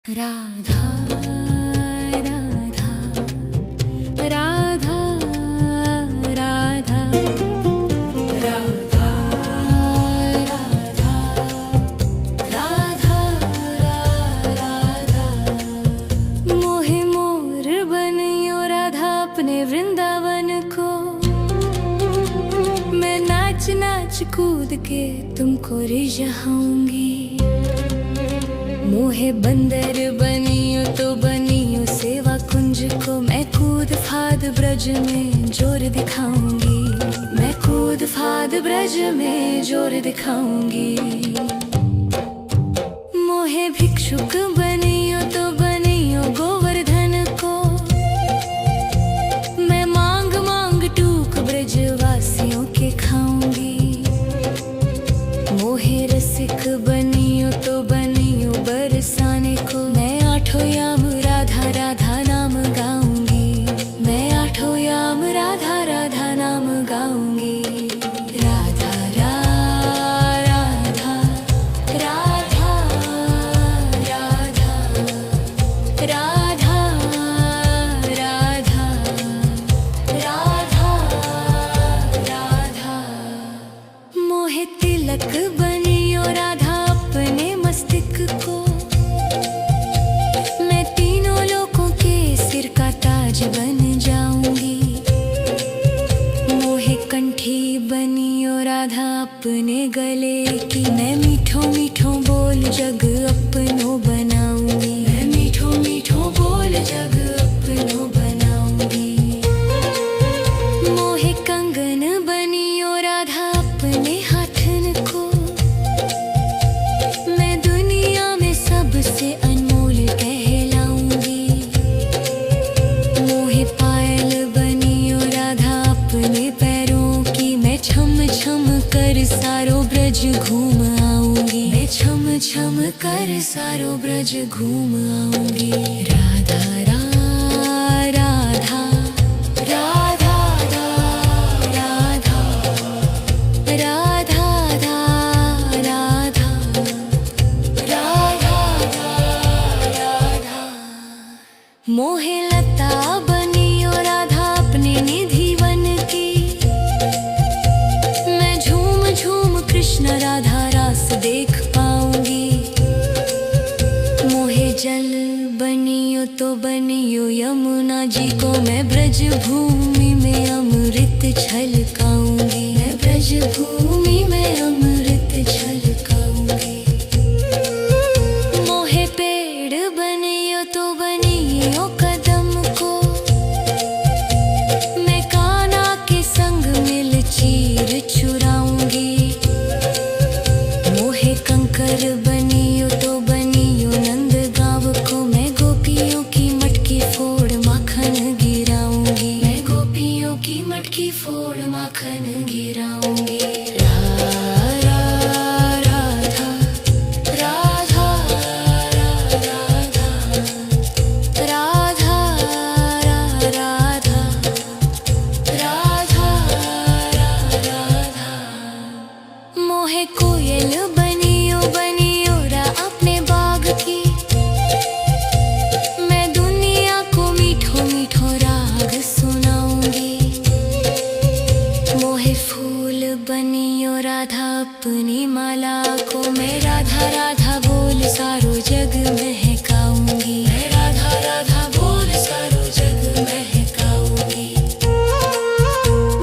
राधा राधा राधा राधा राधा राधा राधा मोहे मोर बनियो राधा अपने वृंदावन को। मैं नाच नाच कूद के तुमको रिझाऊंगी। मोहे बंदर बनियो तो बनियो सेवा कुंज को। मैं कूद फाद ब्रज में जोर दिखाऊंगी। मैं कूद फाद ब्रज में जोर दिखाऊंगी। मोहे भिक्षुक बनियो तो बनियो गोवर्धन को। मैं मांग मांग टूक ब्रजवासियों के खाऊंगी। मोहे रसिक बनियो तो बनियो बरसाने को। मैं आठों याम राधा राधा नाम गाऊंगी। मैं आठों याम राधा राधा नाम गाऊंगी। राधा राधा राधा राधा राधा राधा राधा राधा। मोहे तिलक बनियो राधा अपने मस्तिष्क को। मैं तीनों लोगों के सिर का ताज बन जाऊंगी। मोहे कंठी बनियो राधा अपने गले की। मैं मीठो मीठो बोल जग अपनो बनाऊंगी। मैं मीठो मीठो बोल जग अपनो बनाऊंगी। मोहे कंगन बनियो राधा अपने हाथन को। मैं दुनिया में सबसे अनमोल कहलाऊंगी। मोहे पायल बनियो राधा अपने पैरों की। मैं छम छम कर सारो ब्रज घूम आऊंगी। मैं छम छम कर सारो ब्रज घूम आऊंगी। राधा राधा राधा राधा राधा राधा राधा। मोहे लता बनियो राधा अपने निधि वन की। मैं झूम झूम कृष्ण राधा रास देख पाऊंगी। मोहे जल बनियो तो बनियो यमुना जी को। मैं ब्रज भूमि में अमृत छलकाऊंगी। मैं ब्रज भूमि में अमृत छलकाऊंगी। मोहे पेड़ बनियो तो बनियो कदम को। मैं कान्हा के संग मिल चीर चुराऊंगी। मोहे कंकर बनियो तो बनियो नंद गाँव को। मैं गोपियों की मटकी फोड़ माखन गिराऊंगी। मैं गोपियों की मटकी फोड़ माखन गिराऊंगी। राधा राधा राधा राधा राधा राधा। मोहे कोयल बनियो बनियो रा अपने बाग की। मैं दुनिया को मीठो मीठो राग सुनाऊंगी। मोहे फूल बनियो राधा अपनी माला को। मैं राधा राधा बोल सारो जग महकाऊंगी। मैं राधा राधा बोल सारो जग महकाऊंगी।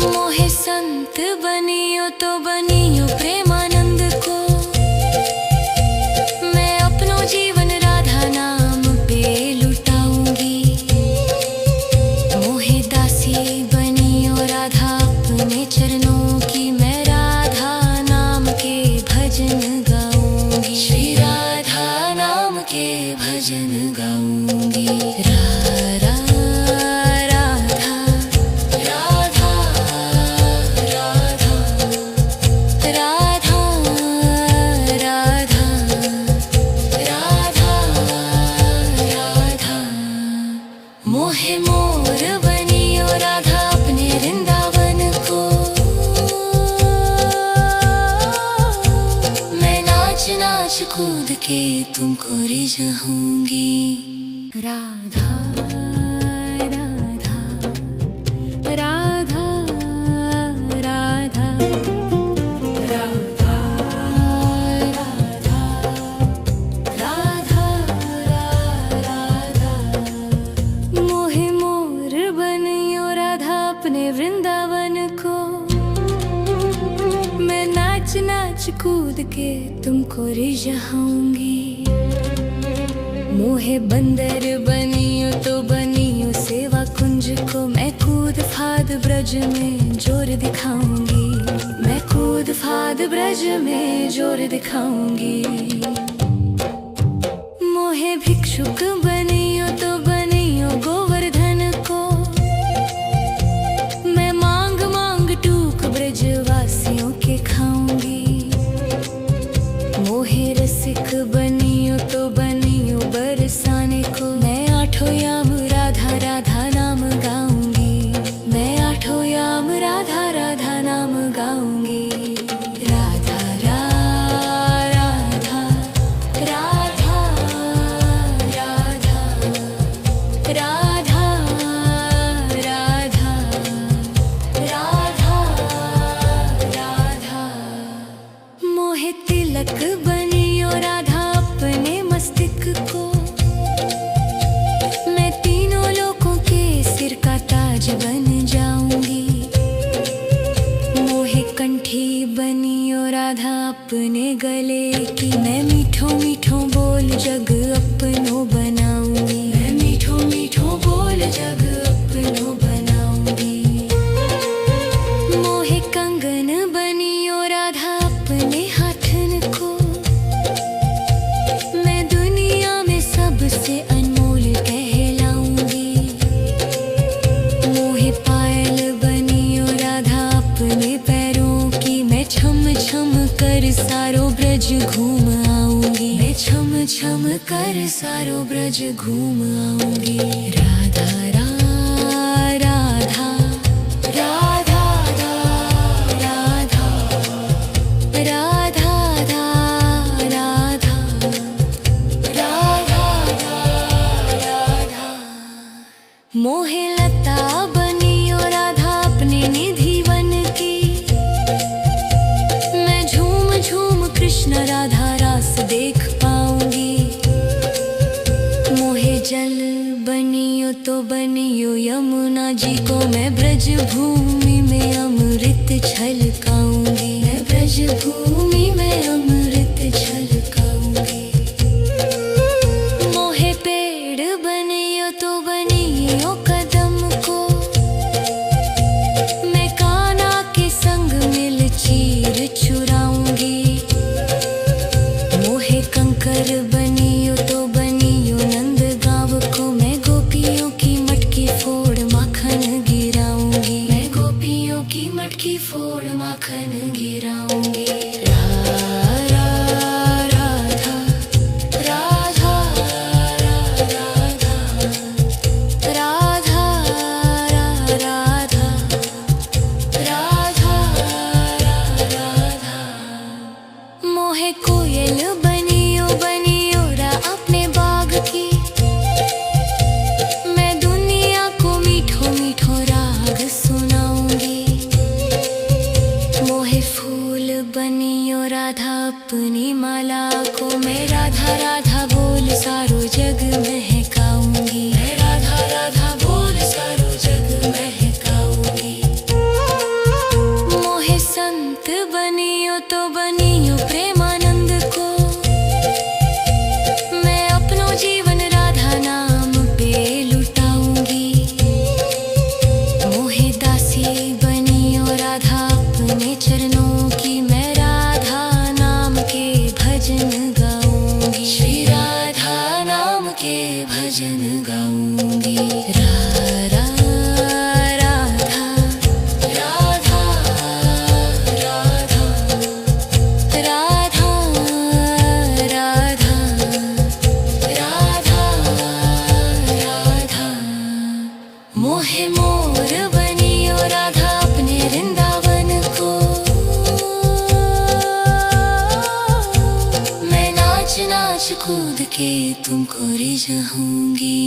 मोहे संत बनियो तो बनियो प्रेमानंद को। मैं अपनो जीवन राधा नाम पे लुटाऊंगी। मोहे दासी बनियो राधा अपने चरणों की। मैं राधा नाम के भजन गाऊंगी। श्री राधा नाम के भजन गाऊंगी। राधा राधा राधा राधा राधा राधा राधा। मोहे मोर बनियो राधा अपने वृंदावन को। मैं नाच नाच कूद के तुमको जाऊंगी। राधा राधा राधा राधा राधा राधा राधा मोहे मोर बनियो राधा अपने वृंदावन को। मैं नाच नाच कूद के तुमको रिझाऊंगी। मोहे बंदर बनियो तो बनियो सेवा कुंज को। मैं कूद फाद ब्रज में जोर दिखाऊंगी। मैं कूद फाद ब्रज में जोर दिखाऊंगी। मोहे भिक्षुक बनियो तो बनियो गोवर्धन को। मैं मांग मांग टूक ब्रजवासियों के खाऊंगी। मोहे रसिक बनियो तो बनियो बरसाने को। मैं आठों याम राधा राधा नाम गाऊंगी। मैं आठों याम राधा राधा नाम गाऊंगी। राधा राधा राधा राधा राधा राधा राधा राधा मोहे तिलक बनियो राधा अपने मस्तिष्क को। मैं तीनों लोगों के सिर का ताज बन जाऊंगी। मोहे कंठी बनियो राधा अपने गले की। मैं मीठो मीठो बोल जग अपनो बनाऊंगी। मैं मीठो मीठो बोल जग अपनो बनाऊंगी। मोहे कंगन बनियो राधा अपने हाथन को। मैं दुनिया में सबसे अनमोल कहलाऊंगी। मोहे पायल बनियो राधा अपने पैरों की। मैं छम छम कर सारो ब्रज घूम आऊंगी। मैं छम छम कर सारो ब्रज घूम आऊंगी। राधा राधा राधा राधा राधा राधा राधा मोहे लता बनियो राधा अपने निधि वन की। मैं झूम झूम कृष्ण राधा रास देख पाऊंगी। मोहे जल बनियो तो बनियो यमुना जी को। मैं ब्रज भूमि में अमृत छलकाऊंगी। मैं ब्रज भूमि में अमृत छलकाऊंगी। मोहे पेड़ बनियो तो बनियो कदम को। मैं कान्हा के संग मिल चीर चुराऊंगी। मोहे कंकर बनियो तो बनियो नंद गाँव को। मैं गोपियों की मटकी फोड़ माखन गिराऊंगी। मैं गोपियों की मटकी फोड़ माखन गिराऊंगी। राधा राधा राधा राधा राधा राधा राधा मोहे कोयल बनियो बनियो रा अपने बाग की। मैं दुनिया को मीठो मीठो राग सुनाऊंगी। मोहे फूल बनियो राधा अपनी माला को। मैं राधा राधा बोल सारो जग महकाऊंगी। मैं राधा राधा बोल सारो जग महकाऊंगी। मोहे संत बनियो तो बनियो प्रेमानंद को। मैं अपनो जीवन राधा नाम पे लुटाऊंगी। मोहे दासी बनियो राधा अपने चरणों की। मैं राधा नाम के भजन गाऊंगी। श्री राधा नाम के भजन गाऊंगी। राधा राधा राधा राधा राधा राधा राधा राधा मोहे मोर बनियो राधा अपने वृंदावन को। मैं नाच नाच कूद के तुमको रिझाऊंगी।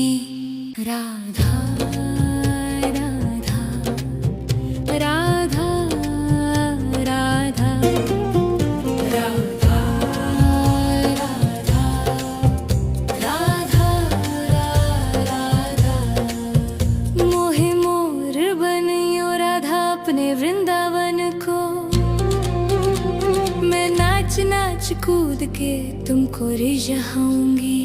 राधा राधा राधा राधा राधा राधा राधा राधा। मोहे मोर बनियो राधा अपने वृंदावन को, मैं नाच नाच कूद के तुमको रिझाऊंगी।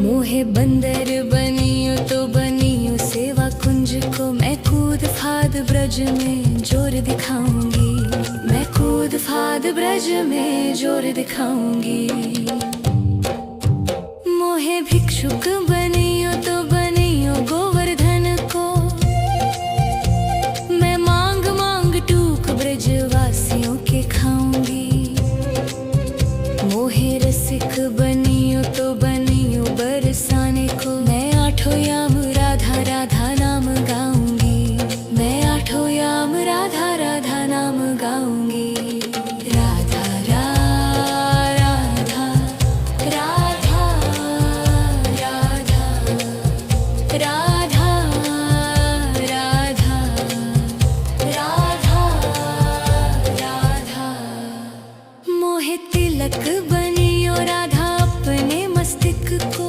मोहे बंदर बनियो तो बनियो सेवा कुंज को, मैं कूद फाद ब्रज में जोर दिखाऊंगी। मैं कूद फाद ब्रज में जोर दिखाऊंगी। मोहे भिक्षुक बनियो तो बनियो गोवर्धन को, मैं मांग मांग टूक ब्रजवासियों के खाऊंगी। मोहे रसिक बनियो तो बनियो बरसाने को, मैं आठों याम राधा राधा नाम गाऊंगी। मैं आठों याम राधा राधा नाम गाऊंगी। राधा राधा राधा राधा राधा राधा राधा राधा। मोहे तिलक बनियो राधा अपने मस्तक को,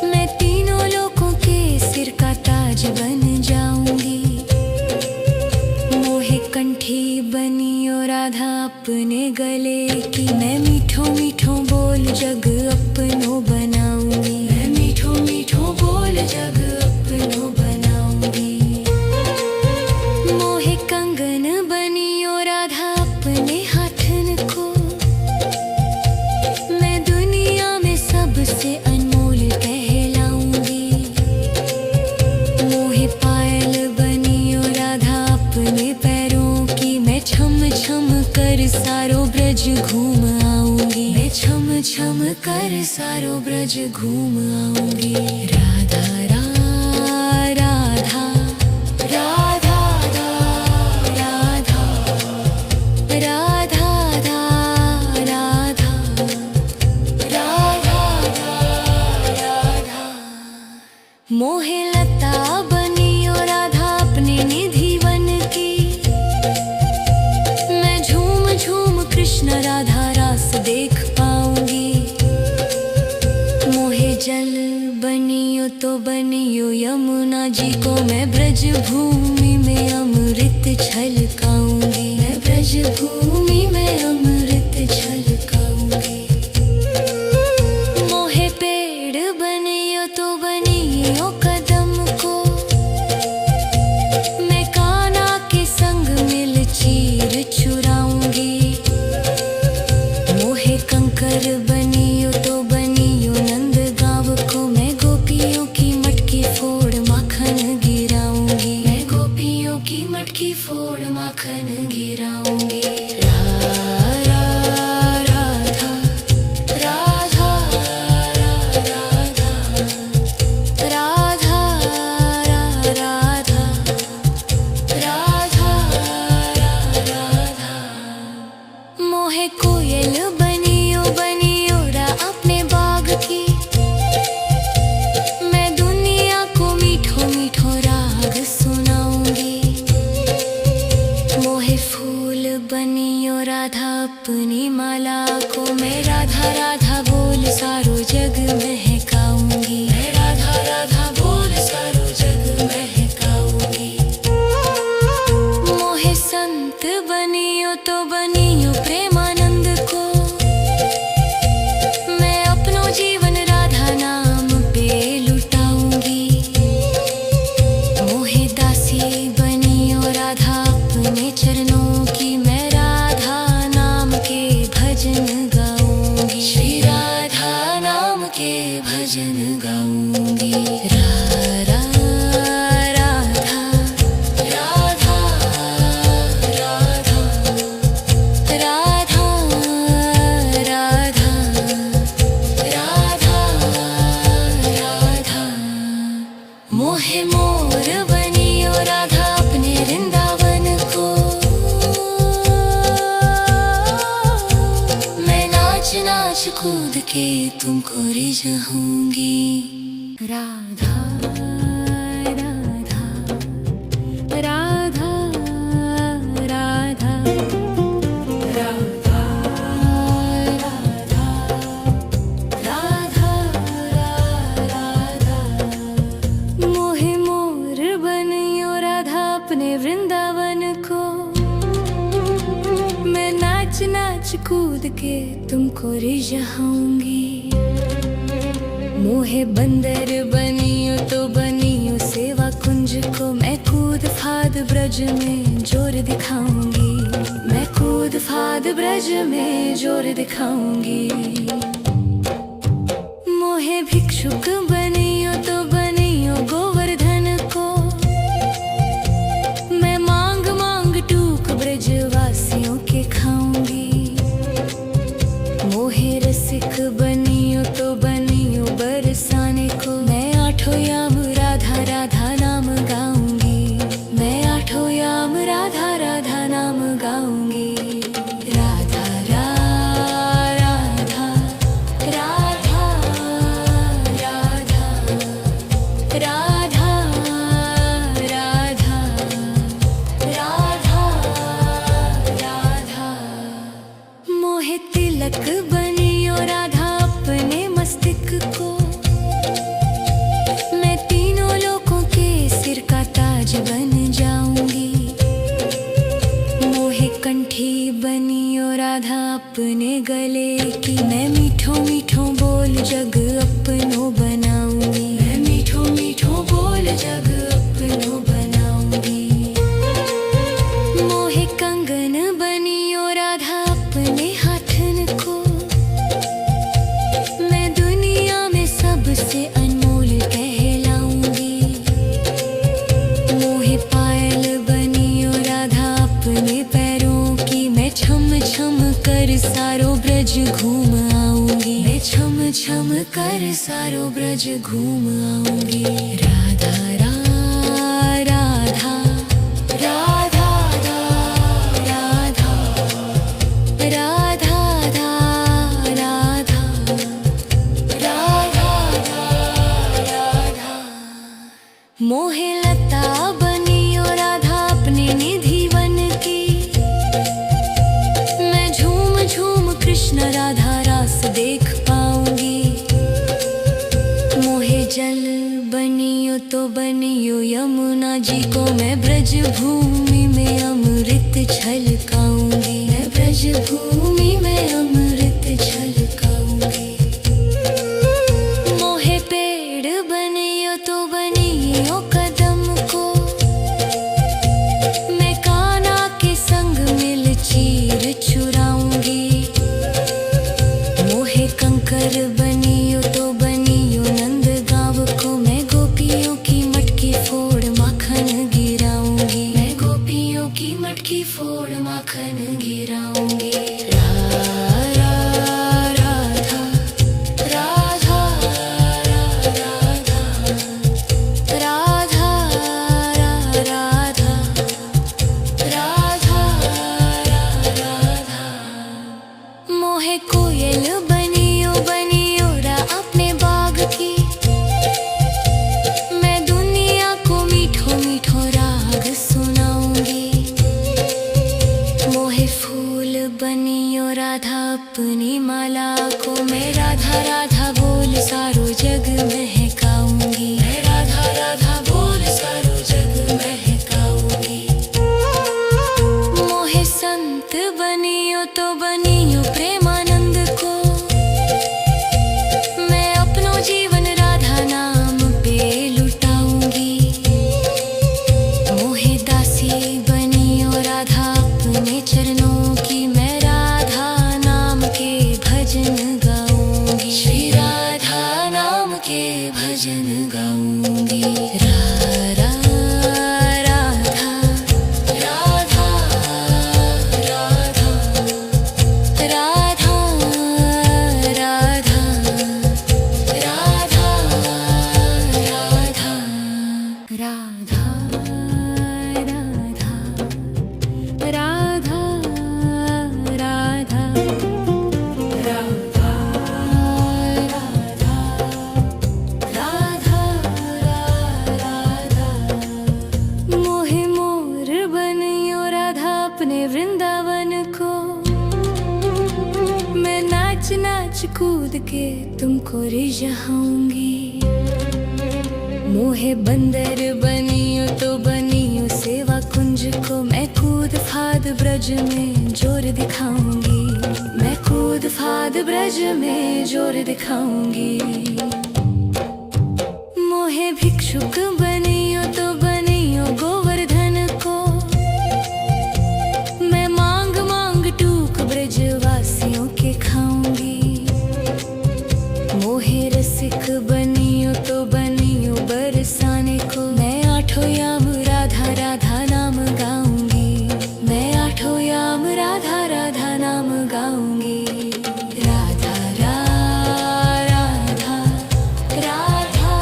मैं तीनों लोगों के सिर का ताज बन जाऊंगी। मोहे कंठी बनियो राधा अपने गले की, मैं मीठो मीठो बोल जग अपनो बनाऊंगी। मैं मीठो मीठो बोल जग अपनो बनाऊंगी। मोहे कंगन बनियो राधा अपने हाथन को, मैं दुनिया में सबसे अनमोल कहलाऊंगी। मोहे पायल बनियो राधा अपने पैरों की, मैं छम छम कर सारो ब्रज घूम आऊंगी। मैं छम छम कर सारो ब्रज घूम आऊंगी। राधा राधा राधा राधा राधा राधा राधा राधा। मोहे लता बनियो राधा अपने निधि वन की, मैं झूम झूम कृष्ण राधा रास देख पाऊंगी। मोहे जल बनियो तो बनियो यमुना जी को, मैं ब्रज भूमि में अमृत छलकाऊंगी। मैं ब्रज भूमि में अमृत छलकाऊंगी। मोहे पेड़ बनियो तो बनियो कदम को, मैं कान्हा के संग मिल चीर चुराऊंगी। मोहे कंकर बनियो तो बनियो नंद गाँव को, मैं गोपियों की मटकी फोड़ माखन गिराऊंगी। मैं गोपियों की मटकी फोड़ माखन गिराऊंगी। राधा राधा राधा राधा राधा राधा राधा। मोहे कोयल बनियो बनियो रा अपने बाग की, मैं दुनिया को मीठो मीठो राग सुनाऊंगी। मोहे फूल बनियो राधा अपनी माला को, मैं राधा राधा बोल सारो जग महकाऊंगी। मैं राधा राधा बोल सारो जग महकाऊंगी। मोहे संत बनियो तो बनियो प्रेमानंद को, मैं अपनो जीवन राधा नाम पे लुटाऊंगी। मोहे दासी बनियो राधा अपने चरणों की, मैं राधा नाम के भजन गाऊंगी। श्री राधा नाम के भजन गाऊंगी। राधा राधा राधा राधा राधा राधा राधा। मोहे मोर बनियो राधा अपने वृंदावन को, मैं नाच नाच कूद के तुमको रिझाऊंगी। राधा राधा राधा राधा राधा राधा राधा राधा। मोहे मोर बनियो राधा अपने वृंदावन को, मैं नाच नाच कूद के तुमको रिझाऊंगी। मोहे बंदर बनियो तो बनियो सेवा कुंज को, मैं कूद फाद ब्रज में जोर दिखाऊंगी। मैं कूद फाद ब्रज में जोर दिखाऊंगी। मोहे भिक्षुक बनियो तो बनियो गोवर्धन को, मैं मांग मांग टूक ब्रजवासियों के खाऊंगी। मोहे रसिक बनियो तो बनियो बरसाने को, मैं आठों याम राधा राधा नाम गाऊंगी। मैं आठों याम राधा राधा नाम गाऊंगी। राधा राधा राधा राधा राधा राधा राधा राधा। मोहे तिलक बनियो राधा अपने मस्तिष्क को, मैं तीनों लोगों के सिर का ताज बन जाऊंगी। मोहे कंठी बनियो राधा अपने गले की, मैं मीठो मीठो बोल जग अपनो बनाऊंगी। मैं मीठो मीठो बोल जग अपनो बनाऊंगी। मोहे कंगन बनियो राधा अपने हाथन को, मैं दुनिया में सबसे अनमोल कहलाऊंगी। मोहे पायल बनियो राधा अपने पैरों की, मैं छम छम कर सारो ब्रज घूम आऊंगी। मैं छम छम कर सारो ब्रज घूम आऊंगी। राधा राधा राधा राधा राधा राधा राधा राधा। मोहे लता बनियो राधा अपने निधि वन की, मैं झूम झूम कृष्ण राधा रास देख पाऊंगी। मोहे जल बनियो तो बनियो यमुना जी को, मैं ब्रज भूमि में अमृत छलकाऊंगी। मैं ब्रज भूमि में अमृत छलकाऊंगी। मोहे पेड़ बनियो तो बनियो कदम को, मैं कान्हा के संग मिल चीर चुराऊंगी। मोहे कंकर बनियो तो बनियो नंद गांव को, मैं गोपियों की मटकी फोड़ माखन गिराऊंगी। मैं गोपियों की मटकी फोड़ माखन गिराऊंगी। राधा राधा राधा राधा राधा राधा राधा। मोहे कोयल बनियो बनियो रा अपने बाग की, मैं दुनिया को मीठो मीठो राग सुनाऊंगी। मोहे फूल बनियो राधा अपनी माला को, मैं राधा राधा बोल सारो जग महकाऊंगी। मैं राधा राधा बोल सारो जग महकाऊंगी। मोहे संत बनियो तो बनियो प्रेमानंद को, मैं अपनो जीवन राधा नाम पे लुटाऊंगी। मोहे दासी बनियो राधा अपने चरणों की, मैं राधा नाम के भजन गाऊंगी। श्री राधा नाम के भजन गाऊंगी। राधा राधा राधा राधा राधा राधा राधा राधा राधा राधा तुमको रिझाऊंगी। मोहे बंदर बनियो तो बनियो सेवा कुंज को, मैं कूद फाद ब्रज में जोर दिखाऊंगी। मैं कूद फाद ब्रज में जोर दिखाऊंगी। मोहे भिक्षुक बनियो तो बनियो गोवर्धन को, मैं मांग मांग टूक ब्रजवासियों के खाऊंगी। मोहे रसिक बनियो तो बनियो बरसाने को, मैं आठों याम राधा राधा नाम गाऊंगी। मैं आठों याम राधा राधा नाम गाऊंगी। राधा राधा राधा राधा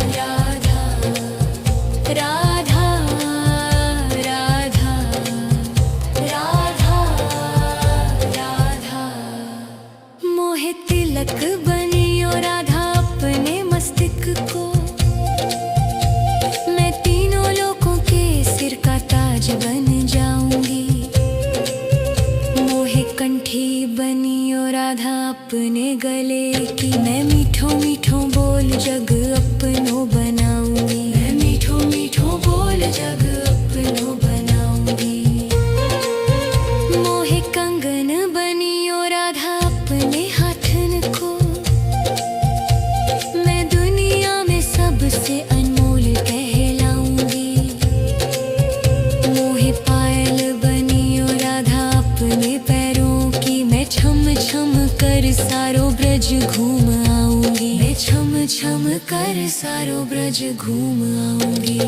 राधा राधा राधा राधा। मोहे तिलक बनियो राधा अपने मस्तक को, मैं तीनों लोगों के सिर का ताज बन जाऊंगी। मोहे कंठी बनियो राधा अपने गले की, मैं मीठो मीठो बोल जग अपनो बनाऊंगी। मैं मीठो मीठो बोल जग अपनो बनाऊंगी। मोहे कंगन बनियो राधा अपने हाथन को, मैं दुनिया में सबसे अनमोल कहलाऊंगी। मोहे पायल बनियो राधा अपने पैरों की, मैं छम छम कर सारो ब्रज घूम आऊंगी। मैं छम छम कर सारो ब्रज घूम आऊंगी।